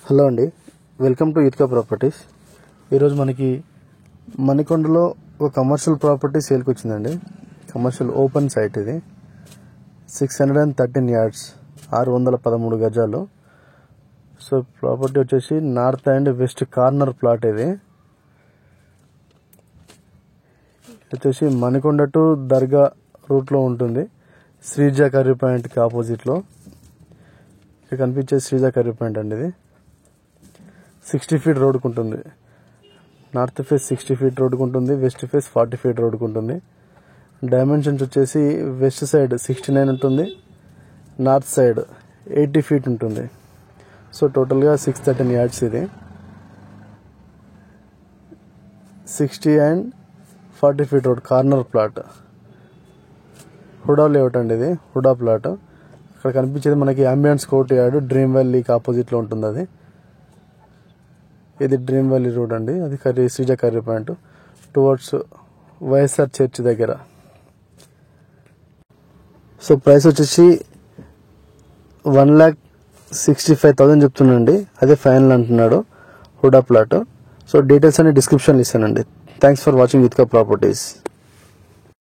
Hello అండి, welcome to యూత్కా properties. ఈరోజు మనకి మణికొండలో ఒక కమర్షియల్ ప్రాపర్టీ సేల్కి వచ్చిందండి. కమర్షియల్ ఓపెన్ సైట్ ఇది. 613 yards, 613 గజాలు. సో ప్రాపర్టీ వచ్చేసి north and west corner plot. ఇది వచ్చేసి మణికొండ టు దర్గా రూట్లో ఉంటుంది. శ్రీజా కర్రీ పాయింట్కి ఆపోజిట్లో ఇక్కడ కనిపించే శ్రీజా కర్రీ పాయింట్ అండి. ఇది 60 feet రోడ్కు ఉంటుంది. నార్త్ ఫేస్ 60 feet రోడ్కు ఉంటుంది, వెస్ట్ ఫేస్ 40 feet రోడ్కు ఉంటుంది. డైమెన్షన్స్ వచ్చేసి వెస్ట్ సైడ్ 69 ఉంటుంది, నార్త్ సైడ్ 80 feet ఉంటుంది. సో టోటల్గా 613 yards. ఇది 60 and 40 feet road corner plot. HUDA layout అండి. ఇది హుడా ప్లాట్. అక్కడ కనిపించేది మనకి అంబియన్స్ కోర్ట్ యార్డ్ డ్రీమ్ వ్యాలీకి ఆపోజిట్లో ఉంటుంది. అది ఇది డ్రీమ్ వ్యాలీ రోడ్ అండి. అది Sreeja Curry Point towards YSR church దగ్గర. సో ప్రైస్ వచ్చేసి 1,65,000 చెప్తున్నాండి. అదే ఫైనల్ అంటున్నాడు హుడా ప్లాట్. సో డీటెయిల్స్ అన్ని డిస్క్రిప్షన్లో ఇస్తానండి. థ్యాంక్స్ ఫర్ వాచింగ్ యూత్కా ప్రాపర్టీస్.